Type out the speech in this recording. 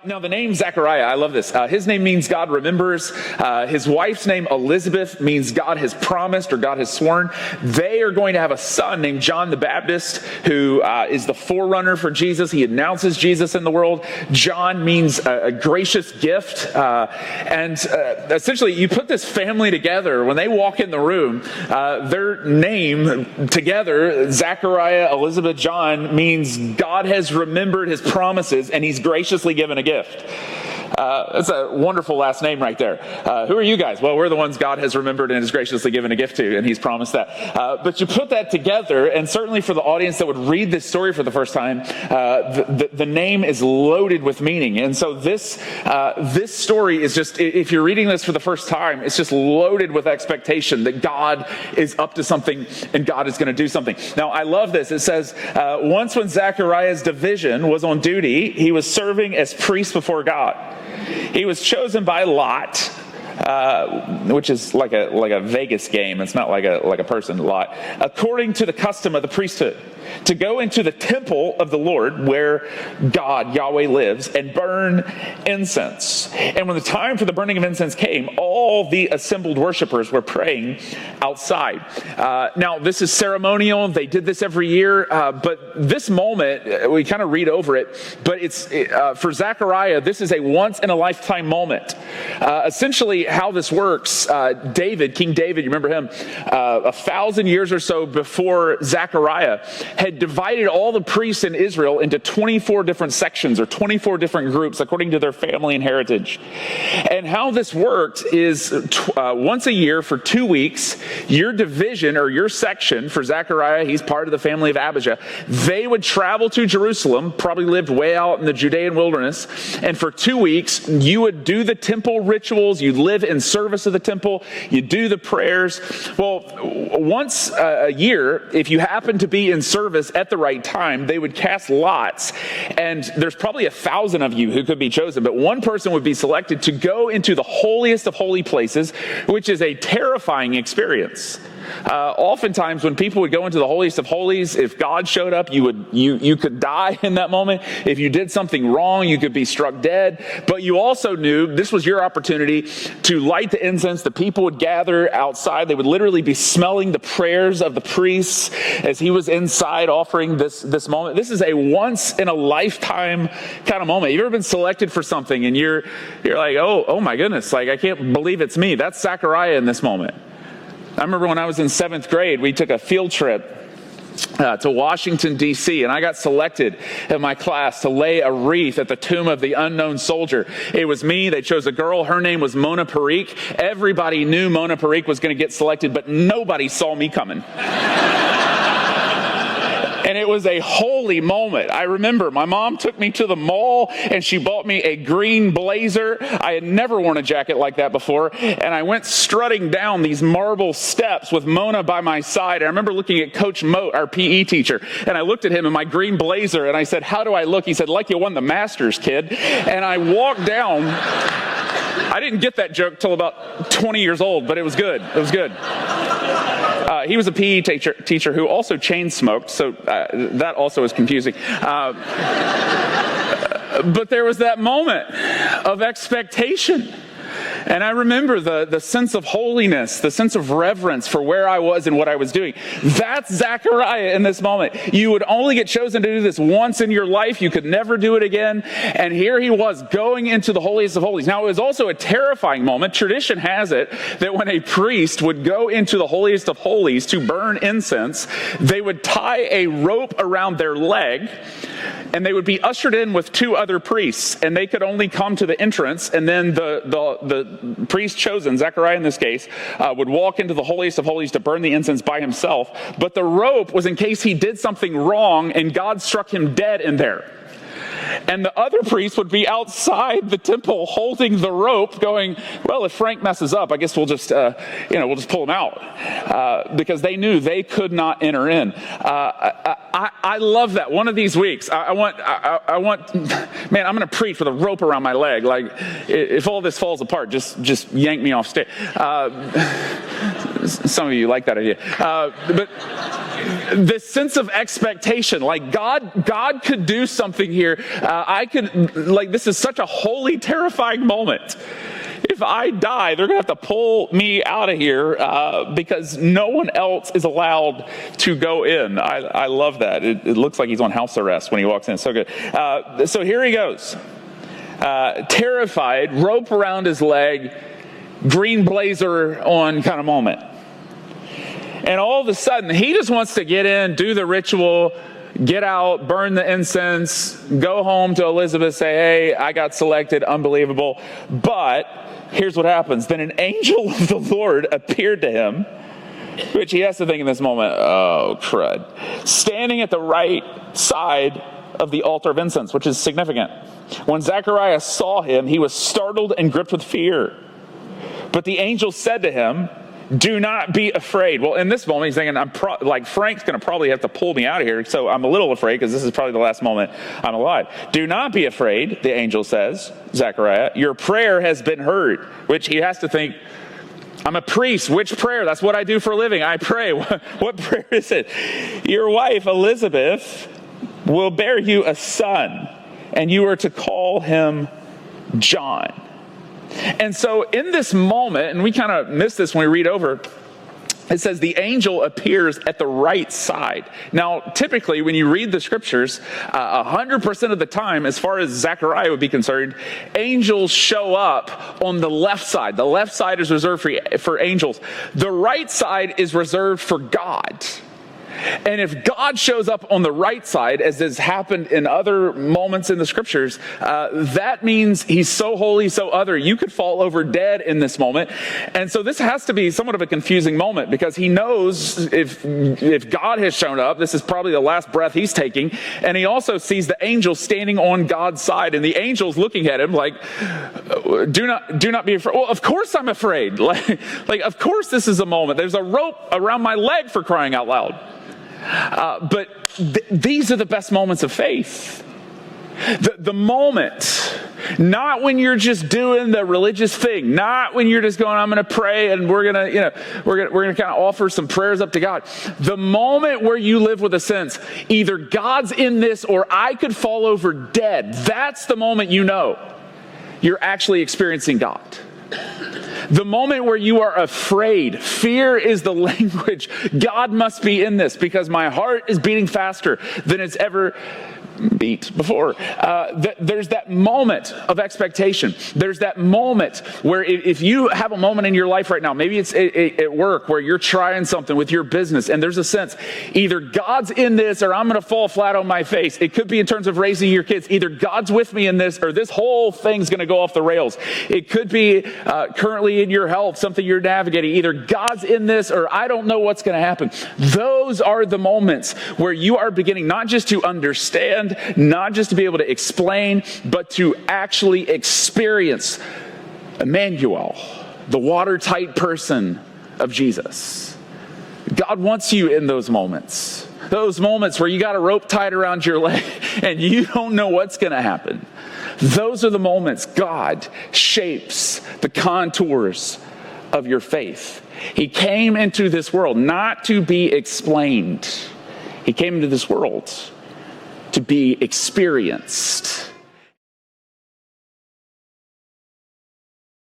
Now the name Zechariah, I love this. His name means God remembers. His wife's name, Elizabeth, means God has promised or God has sworn. They are going to have a son named John the Baptist, who is the forerunner for Jesus. He announces Jesus in the world. John means a gracious gift. Essentially, you put this family together. When they walk in the room, their name together, Zechariah, Elizabeth, John, means God has remembered his promises and he's graciously given a gift. That's a wonderful last name right there. Who are you guys? Well, we're the ones God has remembered and has graciously given a gift to, and he's promised that. But you put that together, and certainly for the audience that would read this story for the first time, the name is loaded with meaning. And so this story is just, if you're reading this for the first time, it's just loaded with expectation that God is up to something and God is going to do something. Now, I love this. It says, once when Zechariah's division was on duty, he was serving as priest before God. He was chosen by Lot, which is like a Vegas game. It's not like a person, Lot. According to the custom of the priesthood, to go into the temple of the Lord where God, Yahweh, lives and burn incense. And when the time for the burning of incense came, all the assembled worshipers were praying outside. Now, this is ceremonial. They did this every year. But this moment, we kind of read over it, but it's for Zechariah, this is a once-in-a-lifetime moment. Essentially, how this works, King David, you remember him, 1,000 years or so before Zechariah, had divided all the priests in Israel into 24 different sections or 24 different groups according to their family and heritage. And how this worked is once a year for 2 weeks, your division or your section, for Zechariah, he's part of the family of Abijah, they would travel to Jerusalem, probably lived way out in the Judean wilderness, and for 2 weeks, you would do the temple rituals, you'd live in service of the temple, you do the prayers. Well, once a year, if you happen to be in service at the right time, they would cast lots, and there's probably 1,000 of you who could be chosen, but one person would be selected to go into the holiest of holy places, which is a terrifying experience. Oftentimes when people would go into the holiest of holies, if God showed up, you could die in that moment. If you did something wrong, you could be struck dead. But you also knew this was your opportunity to light the incense. The people would gather outside. They would literally be smelling the prayers of the priests as he was inside offering this moment. This is a once in a lifetime kind of moment. You've ever been selected for something and you're like, oh my goodness, like I can't believe it's me. That's Zechariah in this moment. I remember when I was in 7th grade, we took a field trip to Washington, D.C., and I got selected in my class to lay a wreath at the tomb of the unknown soldier. It was me. They chose a girl. Her name was Mona Parikh. Everybody knew Mona Parikh was going to get selected, but nobody saw me coming. And it was a holy moment. I remember my mom took me to the mall and she bought me a green blazer. I had never worn a jacket like that before. And I went strutting down these marble steps with Mona by my side. I remember looking at Coach Moat, our PE teacher, and I looked at him in my green blazer and I said, "How do I look?" He said, "Like you won the Masters, kid." And I walked down. I didn't get that joke till about 20 years old, but it was good. It was good. He was a PE teacher who also chain smoked, so that also is confusing. But there was that moment of expectation. And I remember the sense of holiness, the sense of reverence for where I was and what I was doing. That's Zechariah in this moment. You would only get chosen to do this once in your life. You could never do it again. And here he was going into the holiest of holies. Now, it was also a terrifying moment. Tradition has it that when a priest would go into the holiest of holies to burn incense, they would tie a rope around their leg, and they would be ushered in with 2 other priests, and they could only come to the entrance, and then the priest chosen, Zechariah in this case, would walk into the holiest of holies to burn the incense by himself. But the rope was in case he did something wrong and God struck him dead in there. And the other priest would be outside the temple holding the rope going, well, if Frank messes up, I guess we'll just pull him out. Because they knew they could not enter in. I love that. One of these weeks, I want, man, I'm going to preach with a rope around my leg. Like, if all this falls apart, just yank me off stage. Some of you like that idea. But this sense of expectation, like God could do something here. This is such a holy, terrifying moment. If I die, they're going to have to pull me out of here because no one else is allowed to go in. I love that. It looks like he's on house arrest when he walks in. It's so good. So here he goes. Terrified, rope around his leg, green blazer on kind of moment. And all of a sudden, he just wants to get in, do the ritual, get out, burn the incense, go home to Elizabeth, say, hey, I got selected, unbelievable. But here's what happens. Then an angel of the Lord appeared to him, which he has to think in this moment, oh, crud. Standing at the right side of the altar of incense, which is significant. When Zechariah saw him, he was startled and gripped with fear. But the angel said to him, do not be afraid. Well, in this moment, he's thinking, Frank's going to probably have to pull me out of here, so I'm a little afraid because this is probably the last moment I'm alive. Do not be afraid, the angel says, Zechariah. Your prayer has been heard, which he has to think, I'm a priest. Which prayer? That's what I do for a living. I pray. What prayer is it? Your wife, Elizabeth, will bear you a son, and you are to call him John. And so in this moment, and we kind of miss this when we read over, it says the angel appears at the right side. Now, typically, when you read the scriptures, 100% of the time, as far as Zechariah would be concerned, angels show up on the left side. The left side is reserved for angels. The right side is reserved for God. And if God shows up on the right side, as has happened in other moments in the scriptures, that means he's so holy, so other. You could fall over dead in this moment. And so this has to be somewhat of a confusing moment because he knows if God has shown up, this is probably the last breath he's taking. And he also sees the angel standing on God's side. And the angel's looking at him like, do not be afraid. Well, of course I'm afraid. Like of course this is a moment. There's a rope around my leg, for crying out loud. But these are the best moments of faith. The moment, not when you're just doing the religious thing, not when you're just going, I'm going to pray and we're going to kind of offer some prayers up to God. The moment where you live with a sense, either God's in this or I could fall over dead. That's the moment you know you're actually experiencing God. The moment where you are afraid, fear is the language. God must be in this because my heart is beating faster than it's ever beat before. There's that moment of expectation. There's that moment where if you have a moment in your life right now, maybe it's at work where you're trying something with your business and there's a sense, either God's in this or I'm going to fall flat on my face. It could be in terms of raising your kids. Either God's with me in this or this whole thing's going to go off the rails. It could be currently in your health, something you're navigating. Either God's in this or I don't know what's going to happen. Those are the moments where you are beginning not just to understand, not just to be able to explain, but to actually experience Emmanuel, the watertight person of Jesus. God wants you in those moments where you got a rope tied around your leg and you don't know what's going to happen. Those are the moments God shapes the contours of your faith. He came into this world not to be explained. He came into this world to be experienced.